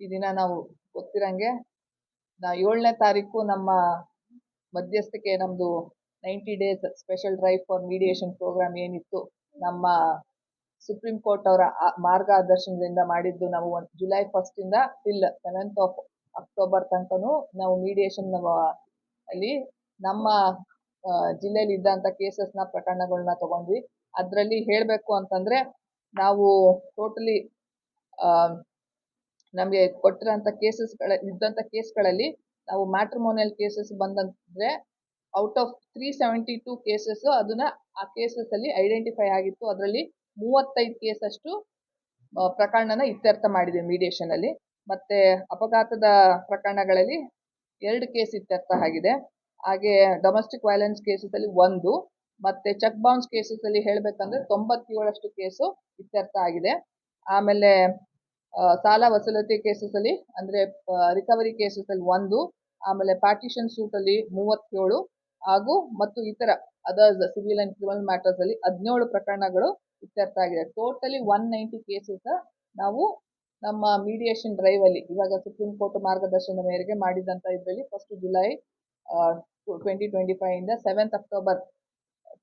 ಈ ದಿನ ನಾವು ಗೊತ್ತಿರಂಗೆ 7ನೇ ತಾರೀಕು ನಮ್ಮ ಮಧ್ಯಸ್ಥಿಕೆ ನಮ್ಮದು 90 days special drive for mediation program ಏನಿತ್ತು ನಮ್ಮ ಸುಪ್ರೀಂ ಕೋರ್ಟ್ ಅವರ ಮಾರ್ಗದರ್ಶನದಿಂದ ಮಾಡಿದ್ದು. ನಾವು ಜುಲೈ 1 ಇಂದ ಟಿಲ್ 7th ಆಫ್ ಅಕ್ಟೋಬರ್ ತನಕನೂ ನಾವು ಮೀಡಿಯೇಷನ್ ಅಲ್ಲಿ ನಮ್ಮ ಜಿಲ್ಲೆಯಲ್ಲಿ ಇದ್ದಂಥ ಕೇಸಸ್ನ ಪ್ರಕರಣಗಳನ್ನ ತಗೊಂಡ್ವಿ. ಅದರಲ್ಲಿ ಹೇಳಬೇಕು ಅಂತಂದರೆ ನಾವು ಟೋಟಲಿ ನಮಗೆ ಕೊಟ್ಟಿರೋಂಥ ಇದ್ದಂಥ ಕೇಸ್ಗಳಲ್ಲಿ ನಾವು ಮ್ಯಾಟ್ರಿಮೋನಿಯಲ್ ಕೇಸಸ್ ಬಂದಂದ್ರೆ ಔಟ್ ಆಫ್ 372 ಕೇಸಸ್ ಅದನ್ನ ಆ ಕೇಸಸ್ಸಲ್ಲಿ ಐಡೆಂಟಿಫೈ ಆಗಿತ್ತು. ಅದರಲ್ಲಿ 35 ಕೇಸಷ್ಟು ಪ್ರಕರಣನ ಇತ್ಯರ್ಥ ಮಾಡಿದೆ ಮೀಡಿಯೇಷನಲ್ಲಿ. ಮತ್ತು ಅಪಘಾತದ ಪ್ರಕರಣಗಳಲ್ಲಿ 2 ಕೇಸ್ ಇತ್ಯರ್ಥ ಆಗಿದೆ. ಹಾಗೆ ಡೊಮೆಸ್ಟಿಕ್ ವೈಲೆನ್ಸ್ ಕೇಸಸಲ್ಲಿ 1, ಮತ್ತು ಚೆಕ್ ಬೌನ್ಸ್ ಕೇಸಸಲ್ಲಿ ಹೇಳಬೇಕಂದ್ರೆ 97 ಕೇಸು ಇತ್ಯರ್ಥ ಆಗಿದೆ. ಆಮೇಲೆ ಸಾಲ ವಸೂಲತಿ ಕೇಸಸಲ್ಲಿ ಅಂದರೆ ರಿಕವರಿ ಕೇಸಸಲ್ಲಿ 1, ಆಮೇಲೆ ಪಾರ್ಟಿಷನ್ ಸೂಟಲ್ಲಿ 37 ಹಾಗೂ ಮತ್ತು ಇತರ ಅದರ್ಸ್ ಸಿವಿಲ್ ಆ್ಯಂಡ್ ಕ್ರಿಮಿನಲ್ ಮ್ಯಾಟರ್ಸಲ್ಲಿ 17 ಪ್ರಕರಣಗಳು ಇತ್ಯರ್ಥ ಆಗಿದೆ. ಟೋಟಲಿ 190 ಕೇಸಸ್ ನಾವು ನಮ್ಮ ಮೀಡಿಯೇಷನ್ ಡ್ರೈವಲ್ಲಿ ಇವಾಗ ಸುಪ್ರೀಂ ಕೋರ್ಟ್ ಮಾರ್ಗದರ್ಶನದ ಮೇರೆಗೆ ಮಾಡಿದಂಥ ಇದರಲ್ಲಿ 1 ಜುಲೈ 2025 ಇಂದ 7th ಅಕ್ಟೋಬರ್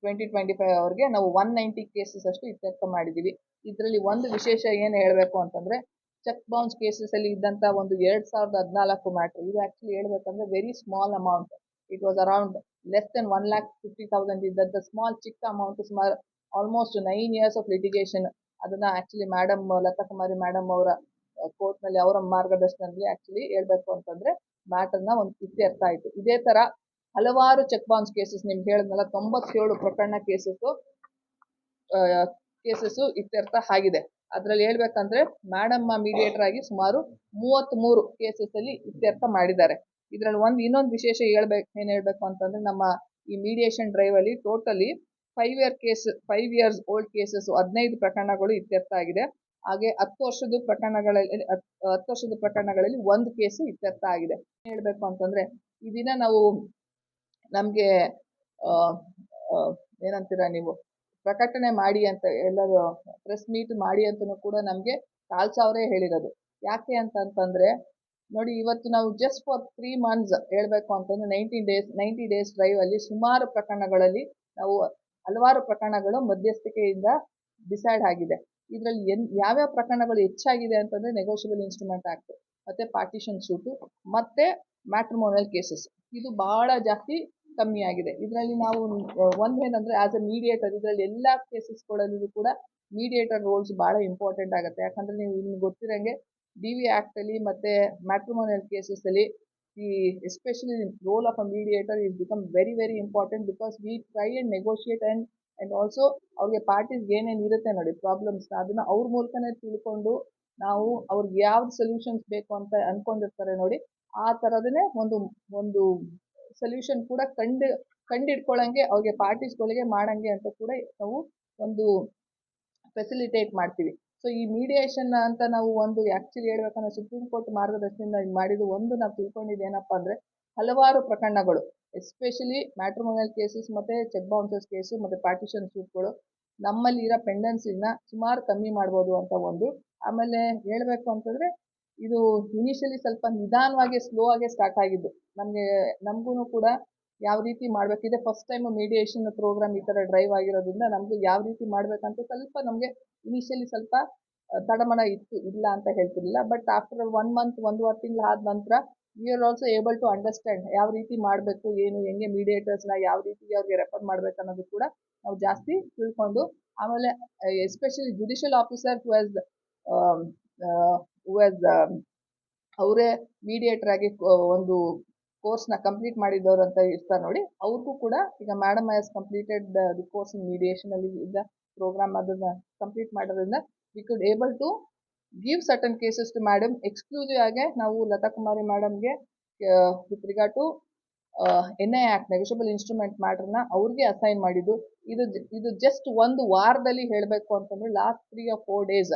2025 ಅವ್ರಿಗೆ ನಾವು 190 ಕೇಸಸ್ ಅಷ್ಟು ಇತ್ಯರ್ಥ ಮಾಡಿದ್ದೀವಿ. ಇದರಲ್ಲಿ ಒಂದು ವಿಶೇಷ ಏನು ಹೇಳಬೇಕು ಅಂತಂದರೆ ಚೆಕ್ ಬೌನ್ಸ್ ಕೇಸಸಲ್ಲಿ ಇದ್ದಂಥ ಒಂದು 2014 ಮ್ಯಾಟ್ರ್. ಇದು ಆ್ಯಕ್ಚುಲಿ ಹೇಳ್ಬೇಕಂದ್ರೆ very small amount. It was around less than 1,50,000 ಇದ್ದಂಥ ಚಿಕ್ಕ ಅಮೌಂಟ್. ಸುಮಾರು ಆಲ್ಮೋಸ್ಟ್ 9 years ಆಫ್ ಲಿಟಿಗೇಷನ್. ಅದನ್ನು ಆ್ಯಕ್ಚುಲಿ ಲತಾ ಕುಮಾರಿ ಮೇಡಮ್ ಅವರ ಕೋರ್ಟ್ನಲ್ಲಿ ಅವರ ಮಾರ್ಗದರ್ಶನದಲ್ಲಿ ಆ್ಯಕ್ಚುಲಿ ಹೇಳ್ಬೇಕು ಅಂತಂದರೆ ಮ್ಯಾಟರ್ನ ಒಂದು ಇತ್ಯರ್ಥ ಆಯಿತು. ಇದೇ ಥರ ಹಲವಾರು ಚೆಕ್ ಬೌನ್ಸ್ ಕೇಸಸ್ ನಿಮ್ಗೆ ಹೇಳಿದ್ನಲ್ಲ 97 ಪ್ರಕರಣ ಕೇಸಸ್ಸು ಇತ್ಯರ್ಥ ಆಗಿದೆ. ಅದರಲ್ಲಿ ಹೇಳ್ಬೇಕಂದ್ರೆ ಮೇಡಮ್ ಮೀಡಿಯೇಟರ್ ಆಗಿ ಸುಮಾರು 33 ಕೇಸಸ್ಸಲ್ಲಿ ಇತ್ಯರ್ಥ ಮಾಡಿದ್ದಾರೆ. ಇದರಲ್ಲಿ ಇನ್ನೊಂದು ವಿಶೇಷ ಏನು ಹೇಳಬೇಕು ಅಂತಂದರೆ ನಮ್ಮ ಈ ಮೀಡಿಯೇಷನ್ ಡ್ರೈವಲ್ಲಿ ಟೋಟಲಿ 5 years ಓಲ್ಡ್ ಕೇಸಸ್ 15 ಪ್ರಕರಣಗಳು ಇತ್ಯರ್ಥ ಆಗಿದೆ. ಹಾಗೆ 10 ವರ್ಷದ ಪ್ರಕರಣಗಳಲ್ಲಿ 1 ಕೇಸು ಇತ್ಯರ್ಥ ಆಗಿದೆ. ಹೇಳಬೇಕು ಅಂತಂದರೆ ಈ ದಿನ ನಾವು ನಮಗೆ ಏನಂತೀರ ನೀವು ಪ್ರಕಟಣೆ ಮಾಡಿ ಅಂತ ಎಲ್ಲರೂ ಪ್ರೆಸ್ ಮೀಟ್ ಮಾಡಿ ಅಂತಲೂ ಕೂಡ ನಮಗೆ ಕಾಲ್ಸ್ ಅವರೇ ಹೇಳಿರೋದು. ಯಾಕೆ ಅಂತಂತಂದರೆ ನೋಡಿ, ಇವತ್ತು ನಾವು ಜಸ್ಟ್ ಫಾರ್ 3 months ಹೇಳಬೇಕು ಅಂತಂದರೆ 90 ಡೇಸ್ ಡ್ರೈವಲ್ಲಿ ಸುಮಾರು ಪ್ರಕರಣಗಳಲ್ಲಿ ನಾವು ಹಲವಾರು ಪ್ರಕರಣಗಳು ಮಧ್ಯಸ್ಥಿಕೆಯಿಂದ ಡಿಸೈಡ್ ಆಗಿದೆ. ಇದರಲ್ಲಿ ಯಾವ್ಯಾವ ಪ್ರಕರಣಗಳು ಹೆಚ್ಚಾಗಿದೆ ಅಂತಂದರೆ ನೆಗೋಷಿಯಬಲ್ ಇನ್ಸ್ಟ್ರೂಮೆಂಟ್ ಆ್ಯಕ್ಟ್, ಮತ್ತು ಪಾರ್ಟಿಷನ್ ಸೂಟು, ಮತ್ತು ಮ್ಯಾಟ್ರಿಮೋನಿಯಲ್ ಕೇಸಸ್. ಇದು ಭಾಳ ಜಾಸ್ತಿ ಕಮ್ಮಿ ಆಗಿದೆ. ಇದರಲ್ಲಿ ನಾವು ಒಂದೇನಂದರೆ ಆ್ಯಸ್ ಎ ಮೀಡಿಯೇಟರ್ ಇದರಲ್ಲಿ ಎಲ್ಲ ಕೇಸಸ್ಗಳಲ್ಲೂ ಕೂಡ ಮೀಡಿಯೇಟರ್ ರೋಲ್ಸ್ ಭಾಳ ಇಂಪಾರ್ಟೆಂಟ್ ಆಗುತ್ತೆ. ಯಾಕಂದರೆ ನಿಮ್ಗೆ ಗೊತ್ತಿರೋಂಗೆ DV ಆ್ಯಕ್ಟಲ್ಲಿ ಮತ್ತು ಮ್ಯಾಟ್ರಿಮೋನಿಯಲ್ ಕೇಸಸಲ್ಲಿ especially role of a mediator is become very very important. Because we try and negotiate and also ಅವ್ರಿಗೆ ಪಾರ್ಟೀಸ್ಗೆ ಏನೇನು ಇರುತ್ತೆ ನೋಡಿ ಪ್ರಾಬ್ಲಮ್ಸ್ನ, ಅದನ್ನು ಅವ್ರ ಮೂಲಕನೇ ತಿಳ್ಕೊಂಡು ನಾವು ಅವ್ರಿಗೆ ಯಾವ್ದು ಸೊಲ್ಯೂಷನ್ಸ್ ಬೇಕು ಅಂತ ಅಂದ್ಕೊಂಡಿರ್ತಾರೆ ನೋಡಿ, ಆ ಥರದನ್ನೇ ಒಂದು ಸೊಲ್ಯೂಷನ್ ಕೂಡ ಕಂಡಿಡ್ಕೊಳ್ಳೋಂಗೆ ಅವ್ರಿಗೆ ಪಾರ್ಟೀಸ್ಗಳಿಗೆ ಮಾಡೋಂಗೆ ಅಂತ ಕೂಡ ನಾವು ಒಂದು ಫೆಸಿಲಿಟೇಟ್ ಮಾಡ್ತೀವಿ. ಸೊ ಈ ಮೀಡಿಯೇಷನ್ ಅಂತ ನಾವು ಆ್ಯಕ್ಚುಲಿ ಹೇಳ್ಬೇಕಂದ್ರೆ ಸುಪ್ರೀಂ ಕೋರ್ಟ್ ಮಾರ್ಗದರ್ಶನದಿಂದ ಮಾಡಿದ್ದು ನಾವು ತಿಳ್ಕೊಂಡಿದ್ದು ಏನಪ್ಪ ಅಂದರೆ ಹಲವಾರು ಪ್ರಕರಣಗಳು ಎಸ್ಪೆಷಲಿ ಮ್ಯಾಟ್ರಿಮೋನಿಯಲ್ ಕೇಸಸ್ ಮತ್ತು ಚೆಕ್ ಬೌನ್ಸಸ್ ಕೇಸು ಮತ್ತು ಪಾರ್ಟಿಷನ್ ಸೂಟ್ಗಳು ನಮ್ಮಲ್ಲಿ ಇರೋ ಪೆಂಡೆನ್ಸಿನ ಸುಮಾರು ಕಮ್ಮಿ ಮಾಡ್ಬೋದು ಅಂತ ಒಂದು. ಆಮೇಲೆ ಹೇಳಬೇಕು ಅಂತಂದರೆ ಇದು ಇನಿಷಿಯಲಿ ಸ್ವಲ್ಪ ನಿಧಾನವಾಗಿ ಸ್ಲೋ ಆಗೇ ಸ್ಟಾರ್ಟ್ ಆಗಿದ್ದು. ನಮಗೂ ಕೂಡ ಯಾವ ರೀತಿ ಮಾಡಬೇಕಿದೆ ಫಸ್ಟ್ ಟೈಮ್ ಮೀಡಿಯೇಷನ್ ಪ್ರೋಗ್ರಾಮ್ ಈ ಥರ ಡ್ರೈವ್ ಆಗಿರೋದ್ರಿಂದ ನಮಗೂ ಯಾವ ರೀತಿ ಮಾಡಬೇಕಂತ ಸ್ವಲ್ಪ ನಮಗೆ ಇನಿಷಿಯಲಿ ಸ್ವಲ್ಪ ತಡಮಣ ಇತ್ತು, ಇಲ್ಲ ಅಂತ ಹೇಳ್ತಿರ್ಲಿಲ್ಲ. ಬಟ್ ಆಫ್ಟರ್ 1 month 1.5 ತಿಂಗಳು ಆದ ನಂತರ we are also able to understand ಯಾವ ರೀತಿ ಮಾಡಬೇಕು, ಹೆಂಗೆ ಮೀಡಿಯೇಟರ್ಸ್ನ ಯಾವ ರೀತಿ ಅವ್ರಿಗೆ ರೆಫರ್ ಮಾಡಬೇಕು ಅನ್ನೋದು ಕೂಡ ನಾವು ಜಾಸ್ತಿ ತಿಳ್ಕೊಂಡು, ಆಮೇಲೆ ಎಸ್ಪೆಷಲಿ ಜುಡಿಷಿಯಲ್ ಆಫೀಸರ್ ಅವರೇ ಮೀಡಿಯೇಟರ್ ಆಗಿ ಒಂದು ಕೋರ್ಸ್ನ ಕಂಪ್ಲೀಟ್ ಮಾಡಿದವರು ಅಂತ ಇರ್ತಾರೆ ನೋಡಿ, ಅವ್ರಿಗೂ ಕೂಡ ಈಗ madam has completed the course in ಮೀಡಿಯೇಷನಲ್ಲಿ ಇದ್ದ ಪ್ರೋಗ್ರಾಮ್ ಅದನ್ನು ಕಂಪ್ಲೀಟ್ ಮಾಡೋದ್ರಿಂದ we could able to give certain cases to madam. Exclusive ಆಗಿ ನಾವು ಲತಾ ಕುಮಾರಿ ಮೇಡಮ್ಗೆ with regard to NI act negotiable instrument ಮ್ಯಾಟ್ರನ್ನ ಅವ್ರಿಗೆ ಅಸೈನ್ ಮಾಡಿದ್ದು. ಇದು ಜಸ್ಟ್ 1 ವಾರದಲ್ಲಿ ಹೇಳಬೇಕು ಅಂತಂದರೆ ಲಾಸ್ಟ್ 3 or 4 days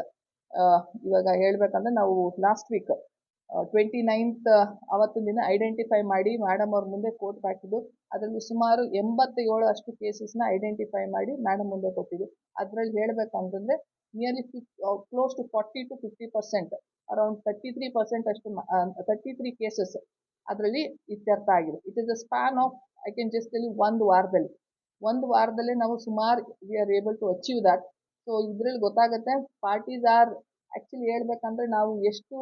ಇವಾಗ ಹೇಳಬೇಕಂದ್ರೆ ನಾವು ಲಾಸ್ಟ್ ವೀಕ್ 29th ಅವತ್ತಿನ ದಿನ ಐಡೆಂಟಿಫೈ ಮಾಡಿ ಮೇಡಮ್ ಅವ್ರ ಮುಂದೆ ಕೋರ್ಟ್ಗೆ ಹಾಕಿದ್ದು. ಅದರಲ್ಲಿ ಸುಮಾರು 87 ಕೇಸಸ್ನ ಐಡೆಂಟಿಫೈ ಮಾಡಿ ಮೇಡಮ್ ಮುಂದೆ ಕೊಟ್ಟಿದ್ದು. ಅದರಲ್ಲಿ ಹೇಳಬೇಕು ಅಂತಂದರೆ nearly close to 40 to 50%, around 33% ಅಷ್ಟು 33 ಕೇಸಸ್ ಅದರಲ್ಲಿ ಇತ್ಯರ್ಥ ಆಗಿದೆ. It is the span of I can just tell you ಒಂದು ವಾರದಲ್ಲೇ ನಾವು ಸುಮಾರು we are able to achieve that. So ಇದರಲ್ಲಿ ಗೊತ್ತಾಗುತ್ತೆ ಪಾರ್ಟೀಸ್ ಆರ್ ಆ್ಯಕ್ಚುಲಿ ಹೇಳ್ಬೇಕಂದ್ರೆ ನಾವು ಎಷ್ಟು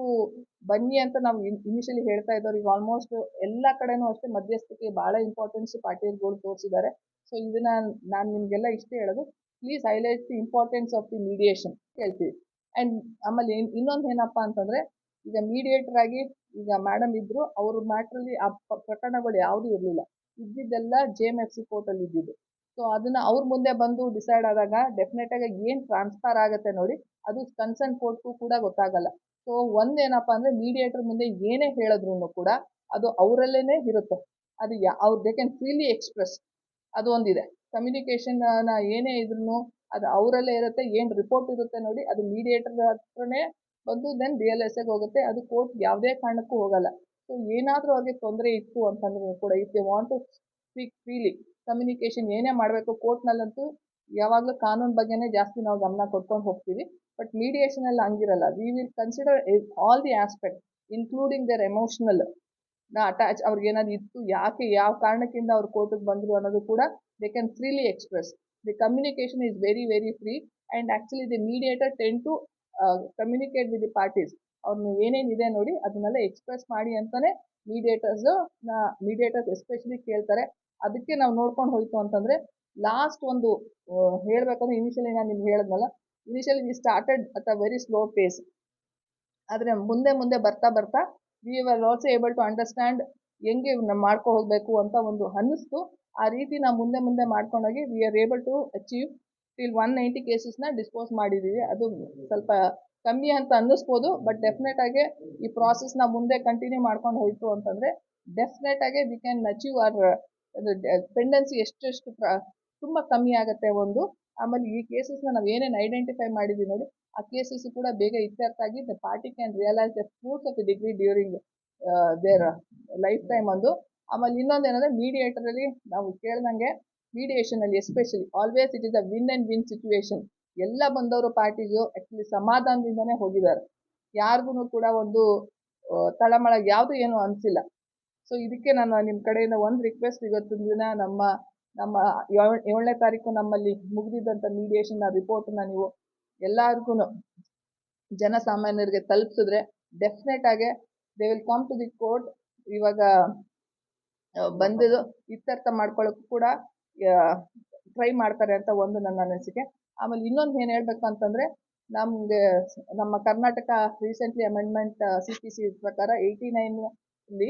ಬನ್ನಿ ಅಂತ ನಾವು ಇನಿಷಿಯಲಿ ಹೇಳ್ತಾ ಇದ್ದವ್ರು, ಈಗ ಆಲ್ಮೋಸ್ಟ್ ಎಲ್ಲ ಕಡೆನೂ ಅಷ್ಟೇ ಮಧ್ಯಸ್ಥಿಕೆ ಭಾಳ ಇಂಪಾರ್ಟೆನ್ಸ್ ಪಾರ್ಟಿಗಳು ತೋರಿಸಿದ್ದಾರೆ. ಸೊ ಇದನ್ನ ನಾನು ನಿಮಗೆಲ್ಲ ಇಷ್ಟೇ ಹೇಳೋದು, please highlight the importance of the mediation ಹೇಳ್ತೀವಿ. ಆ್ಯಂಡ್ ಆಮೇಲೆ ಇನ್ನೊಂದು ಏನಪ್ಪ ಅಂತಂದರೆ, ಈಗ ಮೀಡಿಯೇಟರ್ ಆಗಿ ಈಗ ಮೇಡಮ್ ಇದ್ದರು, ಅವ್ರ ಮ್ಯಾಟ್ರಲ್ಲಿ ಆ ಪ್ರಕರಣಗಳು ಯಾವುದೂ ಇರಲಿಲ್ಲ, ಇದ್ದಿದ್ದೆಲ್ಲ JMFC ಕೋರ್ಟಲ್ಲಿ ಇದ್ದಿದ್ದು. ಸೊ ಅದನ್ನು ಅವ್ರ ಮುಂದೆ ಬಂದು ಡಿಸೈಡ್ ಆದಾಗ ಡೆಫಿನೆಟಾಗಿ ಏನು ಟ್ರಾನ್ಸ್ಫರ್ ಆಗುತ್ತೆ ನೋಡಿ, ಅದು ಕನ್ಸರ್ನ್ ಕೋರ್ಟ್ಗೂ ಕೂಡ ಗೊತ್ತಾಗಲ್ಲ. ಸೊ ಒಂದೇನಪ್ಪ ಅಂದರೆ ಮೀಡಿಯೇಟರ್ ಮುಂದೆ ಏನೇ ಹೇಳಿದ್ರು ಕೂಡ ಅದು ಅವರಲ್ಲೇ ಇರುತ್ತೆ. ಅದು ಅವ್ರು ದೇ ಕ್ಯಾನ್ ಫ್ರೀಲಿ ಎಕ್ಸ್ಪ್ರೆಸ್, ಅದು ಒಂದಿದೆ. ಕಮ್ಯುನಿಕೇಷನ್ ಏನೇ ಇದ್ರೂ ಅದು ಅವರಲ್ಲೇ ಇರುತ್ತೆ. ಏನು ರಿಪೋರ್ಟ್ ಇರುತ್ತೆ ನೋಡಿ, ಅದು ಮೀಡಿಯೇಟರ್ ಹತ್ರನೇ ಬಂದು ದೆನ್ DLSAಗೆ ಹೋಗುತ್ತೆ, ಅದು ಕೋರ್ಟ್ ಯಾವುದೇ ಕಾರಣಕ್ಕೂ ಹೋಗಲ್ಲ. ಸೊ ಏನಾದರೂ ಅವ್ರಿಗೆ ತೊಂದರೆ ಇತ್ತು ಅಂತಂದ್ರೂ ಕೂಡ if they want to speak freely, communication ಏನೇ ಮಾಡಬೇಕು ಕೋರ್ಟ್ನಲ್ಲಂತೂ ಯಾವಾಗಲೂ ಕಾನೂನು ಬಗ್ಗೆನೇ ಜಾಸ್ತಿ ನಾವು ಗಮನ ಕೊಟ್ಕೊಂಡು ಹೋಗ್ತೀವಿ. ಬಟ್ ಮೀಡಿಯೇಷನಲ್ಲಿ ಹಂಗಿರಲ್ಲ. We will consider all the aspect including their emotional attach, ಅವ್ರಿಗೆ ಏನಾದ್ರು ಇತ್ತು, ಯಾಕೆ ಯಾವ ಕಾರಣಕ್ಕಿಂತ ಅವ್ರು ಕೋರ್ಟಿಗೆ ಬಂದರು ಅನ್ನೋದು ಕೂಡ they can freely express. The communication is very very free and actually the mediator tend to communicate with the parties. ಅವ್ರನ್ನ ಏನೇನಿದೆ ನೋಡಿ ಅದನ್ನೆಲ್ಲ ಎಕ್ಸ್ಪ್ರೆಸ್ ಮಾಡಿ ಅಂತಲೇ ಮೀಡಿಯೇಟರ್ಸ್ ಎಸ್ಪೆಷಲಿ ಕೇಳ್ತಾರೆ. ಅದಕ್ಕೆ ನಾವು ನೋಡ್ಕೊಂಡು ಹೋಯ್ತು ಅಂತಂದರೆ ಲಾಸ್ಟ್ ಒಂದು ಹೇಳಬೇಕಂದ್ರೆ ಇನಿಷಿಯಲಿ ನಾನು ನಿಮ್ಗೆ ಹೇಳಿದ್ನಲ್ಲ, initially we started at a very slow pace. ಆದರೆ ಮುಂದೆ ಬರ್ತಾ we are also able to understand ಹೆಂಗೆ ಮಾಡ್ಕೊ ಹೋಗಬೇಕು ಅಂತ ಒಂದು ಅನ್ನಿಸ್ತು. ಆ ರೀತಿ ನಾವು ಮುಂದೆ ಮಾಡ್ಕೊಂಡೋಗಿ we are able to achieve till 190 ಕೇಸಸ್ನ ಡಿಸ್ಪೋಸ್ ಮಾಡಿದ್ದೀವಿ. ಅದು ಸ್ವಲ್ಪ ಕಮ್ಮಿ ಅಂತ ಅನ್ನಿಸ್ಬೋದು, ಬಟ್ ಡೆಫಿನೆಟಾಗಿ ಈ ಪ್ರಾಸೆಸ್ನ ಮುಂದೆ ಕಂಟಿನ್ಯೂ ಮಾಡ್ಕೊಂಡು ಹೋಯಿತು ಅಂತಂದರೆ ಡೆಫಿನೆಟಾಗಿ we can achieve our pendency ಎಷ್ಟು ತುಂಬ ಕಮ್ಮಿ ಆಗುತ್ತೆ ಒಂದು. ಆಮೇಲೆ ಈ ಕೇಸಸ್ನ ನಾವು ಏನೇನು ಐಡೆಂಟಿಫೈ ಮಾಡಿದ್ದೀವಿ ನೋಡಿ, ಆ ಕೇಸಸ್ ಕೂಡ ಬೇಗ ಇತ್ಯರ್ಥ ಆಗಿ the party can realise the fruits of the degree during their lifetime ಒಂದು. ಆಮೇಲೆ ಇನ್ನೊಂದೇನೆಂದರೆ ಮೀಡಿಯೇಟರಲ್ಲಿ ನಾವು ಕೇಳ್ದಂಗೆ ಮೀಡಿಯೇಷನಲ್ಲಿ especially always it is a win and win situation. ಎಲ್ಲ ಬಂದವರು ಪಾರ್ಟೀಸು ಆ್ಯಕ್ಚುಲಿ ಸಮಾಧಾನದಿಂದನೇ ಹೋಗಿದ್ದಾರೆ, ಯಾರಿಗೂ ಕೂಡ ಒಂದು ತಳಮಳ ಯಾವುದು ಏನು ಅನಿಸಿಲ್ಲ. ಸೊ ಇದಕ್ಕೆ ನಾನು ನಿಮ್ಮ ಕಡೆಯಿಂದ ಒಂದು ರಿಕ್ವೆಸ್ಟ್, ಇವತ್ತಿನ ದಿನ ನಮ್ಮ 7ನೇ ತಾರೀಕು ನಮ್ಮಲ್ಲಿ ಮುಗಿದಿದ್ದಂಥ ಮೀಡಿಯೇಷನ್ನ ರಿಪೋರ್ಟನ್ನ ನೀವು ಎಲ್ಲರಿಗೂ ಜನಸಾಮಾನ್ಯರಿಗೆ ತಲುಪಿಸಿದ್ರೆ ಡೆಫಿನೆಟಾಗಿ they will come to the court. ಇವಾಗ ಬಂದಿದ್ದು ಇತ್ಯರ್ಥ ಮಾಡ್ಕೊಳ್ಳೋಕ್ಕೂ ಕೂಡ ಟ್ರೈ ಮಾಡ್ತಾರೆ ಅಂತ ಒಂದು ನನ್ನ ಅನಿಸಿಕೆ. ಆಮೇಲೆ ಇನ್ನೊಂದು ಏನು ಹೇಳಬೇಕು ಅಂತಂದರೆ, ನಮ್ಮ ಕರ್ನಾಟಕ ರೀಸೆಂಟ್ಲಿ ಅಮೆಂಡ್ಮೆಂಟ್ CPC ಪ್ರಕಾರ 89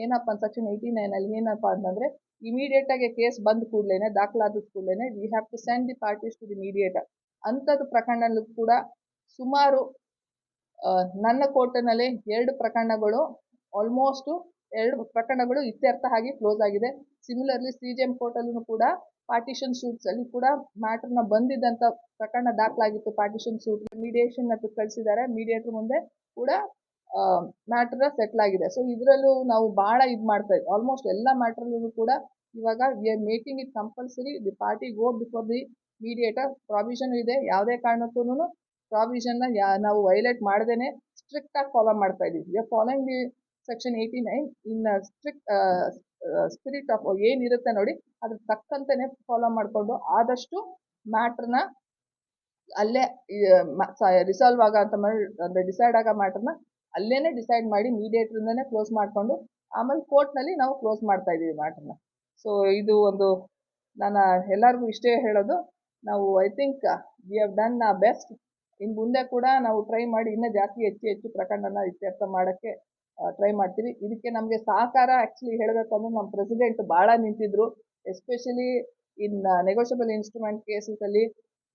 ಏನಪ್ಪ ಅಂತ ಸೆಕ್ಷನ್ 89 ಏನಪ್ಪ ಅಂತಂದರೆ, ಇಮಿಡಿಯೇಟಾಗಿ ಕೇಸ್ ಬಂದ ಕೂಡಲೇ ದಾಖಲಾದ ಕೂಡಲೇ we have to send the parties to the mediator. ಅಂಥದ್ದು ಪ್ರಕರಣಲ್ಲೂ ಕೂಡ ಸುಮಾರು ನನ್ನ ಕೋರ್ಟಿನಲ್ಲಿ 2 ಪ್ರಕರಣಗಳು ಆಲ್ಮೋಸ್ಟು 2 ಪ್ರಕರಣಗಳು ಇತ್ಯರ್ಥ ಆಗಿ ಕ್ಲೋಸ್ ಆಗಿದೆ. ಸಿಮಿಲರ್ಲಿ CJM ಕೋರ್ಟಲ್ಲೂ ಕೂಡ ಪಾರ್ಟಿಷನ್ ಸೂಟ್ಸಲ್ಲಿ ಕೂಡ ಮ್ಯಾಟ್ರನ್ನ ಬಂದಿದ್ದಂಥ ಪ್ರಕರಣ ದಾಖಲಾಗಿತ್ತು. ಪಾರ್ಟಿಷನ್ ಸೂಟ್ ಮೀಡಿಯೇಷನ್ ಅಂತ ಕಳಿಸಿದ್ದಾರೆ, ಮೀಡಿಯೇಟರ್ ಮುಂದೆ ಕೂಡ ಮ್ಯಾಟ್ರ ಸೆಟ್ಲ್ ಆಗಿದೆ. ಸೊ ಇದರಲ್ಲೂ ನಾವು ಭಾಳ ಇದು ಮಾಡ್ತಾ ಇದ್ವಿ. ಆಲ್ಮೋಸ್ಟ್ ಎಲ್ಲ ಮ್ಯಾಟ್ರಲ್ಲೂ ಕೂಡ ಇವಾಗ we are making it compulsory the party go before the mediator. Provision ಇದೆ, ಯಾವುದೇ ಕಾರಣಕ್ಕೂ ಪ್ರಾವಿಷನ್ನ ನಾವು ವೈಲೇಟ್ ಮಾಡ್ದೇ ಸ್ಟ್ರಿಕ್ಟಾಗಿ ಫಾಲೋ ಮಾಡ್ತಾ ಇದ್ದೀವಿ. We are following the section 89 in strict spirit of ಏನಿರುತ್ತೆ ನೋಡಿ ಅದ್ರ ತಕ್ಕಂತೆಯೇ ಫಾಲೋ ಮಾಡಿಕೊಂಡು ಆದಷ್ಟು ಮ್ಯಾಟ್ರನ್ನ ಅಲ್ಲೇ ರಿಸಾಲ್ವ್ ಆಗ ಅಂತ ಮಾಡಿ ಅಂದರೆ ಡಿಸೈಡ್ ಆಗೋ ಮ್ಯಾಟ್ರನ್ನ ಅಲ್ಲೇ ಡಿಸೈಡ್ ಮಾಡಿ ಮೀಡಿಯೇಟ್ರಿಂದನೇ ಕ್ಲೋಸ್ ಮಾಡಿಕೊಂಡು ಆಮೇಲೆ ಕೋರ್ಟ್ನಲ್ಲಿ ನಾವು ಕ್ಲೋಸ್ ಮಾಡ್ತಾ ಇದ್ದೀವಿ ಮ್ಯಾಟ್ರನ್ನ. ಸೊ ಇದು ಒಂದು ನಾನು ಎಲ್ಲರಿಗೂ ಇಷ್ಟೇ ಹೇಳೋದು, ನಾವು I think we have done ಆ ಬೆಸ್ಟ್. ಇನ್ನು ಮುಂದೆ ಕೂಡ ನಾವು ಟ್ರೈ ಮಾಡಿ ಇನ್ನೂ ಜಾಸ್ತಿ ಹೆಚ್ಚು ಪ್ರಕರಣನ ಇತ್ಯರ್ಥ ಮಾಡೋಕ್ಕೆ ಟ್ರೈ ಮಾಡ್ತೀವಿ. ಇದಕ್ಕೆ ನಮಗೆ ಸಹಕಾರ ಆ್ಯಕ್ಚುಲಿ ಹೇಳಬೇಕು ಅಂದರೆ ನಮ್ಮ ಪ್ರೆಸಿಡೆಂಟ್ ಭಾಳ ನಿಂತಿದ್ರು, ಎಸ್ಪೆಷಲಿ ಇನ್ ನೆಗೋಷಿಯಬಲ್ ಇನ್ಸ್ಟ್ರೂಮೆಂಟ್ ಕೇಸಸಲ್ಲಿ.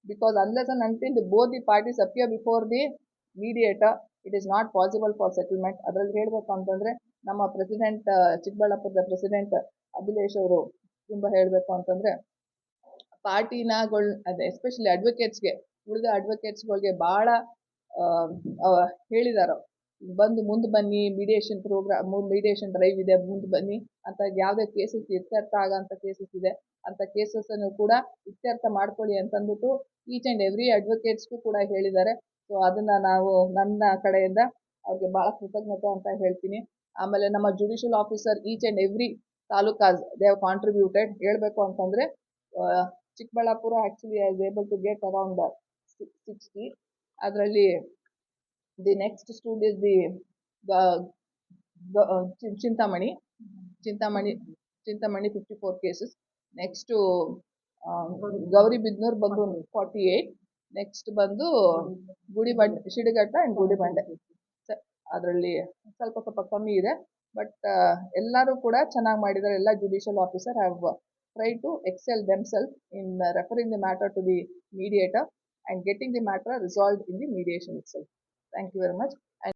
Because unless and until both the parties appear before the mediator it is not possible for settlement. ಅದರಲ್ಲಿ ಹೇಳಬೇಕು ಅಂತಂದರೆ ನಮ್ಮ ಪ್ರೆಸಿಡೆಂಟ್ ಚಿಕ್ಕಬಳ್ಳಾಪುರದ ಪ್ರೆಸಿಡೆಂಟ್ ಅಭಿಲೇಷ್ ಅವರು ತುಂಬ ಹೇಳಬೇಕು ಅಂತಂದರೆ ಪಾರ್ಟಿನಗಳು ಅದು ಎಸ್ಪೆಷಲಿ ಅಡ್ವೊಕೇಟ್ಸ್ಗೆ, ಉಳಿದ ಅಡ್ವೊಕೇಟ್ಸ್ಗಳಿಗೆ ಭಾಳ ಹೇಳಿದ್ದಾರೆ. ಬಂದು ಮುಂದೆ ಬನ್ನಿ, ಮೀಡಿಯೇಷನ್ ಡ್ರೈವ್ ಇದೆ, ಮುಂದೆ ಬನ್ನಿ ಅಂತ ಯಾವುದೇ ಕೇಸಸ್ ಇತ್ಯರ್ಥ ಆಗೋಂಥ ಕೇಸಸ್ ಇದೆ ಅಂಥ ಕೇಸಸನ್ನು ಕೂಡ ಇತ್ಯರ್ಥ ಮಾಡ್ಕೊಳ್ಳಿ ಅಂತಂದ್ಬಿಟ್ಟು ಈಚ್ ಆ್ಯಂಡ್ ಎವ್ರಿ ಅಡ್ವೊಕೇಟ್ಸ್ಗೂ ಕೂಡ ಹೇಳಿದ್ದಾರೆ. ಸೊ ಅದನ್ನು ನಾವು ನನ್ನ ಕಡೆಯಿಂದ ಅವ್ರಿಗೆ ಭಾಳ ಕೃತಜ್ಞತೆ ಅಂತ ಹೇಳ್ತೀನಿ. ಆಮೇಲೆ ನಮ್ಮ judicial officer each and every talukas they have contributed. ಹೇಳಬೇಕು ಅಂತಂದರೆ Chikkaballapur actually I was able to get around 60. ಅದರಲ್ಲಿ the next stood is the Chintamani 54 cases. Next Gauribidanur ಬಂದು 48. ನೆಕ್ಸ್ಟ್ ಬಂದು ಶಿಡ್ಘಟ್ಟ ಆ್ಯಂಡ್ ಗುಡಿಬಂಡೆ. ಅದರಲ್ಲಿ ಸ್ವಲ್ಪ ಕಮ್ಮಿ ಇದೆ, ಬಟ್ ಎಲ್ಲರೂ ಕೂಡ ಚೆನ್ನಾಗಿ ಮಾಡಿದ್ದಾರೆ. ಎಲ್ಲ judicial officer have try to excel themselves in referring the matter to the mediator and getting the matter resolved in the mediation itself. Thank you very much.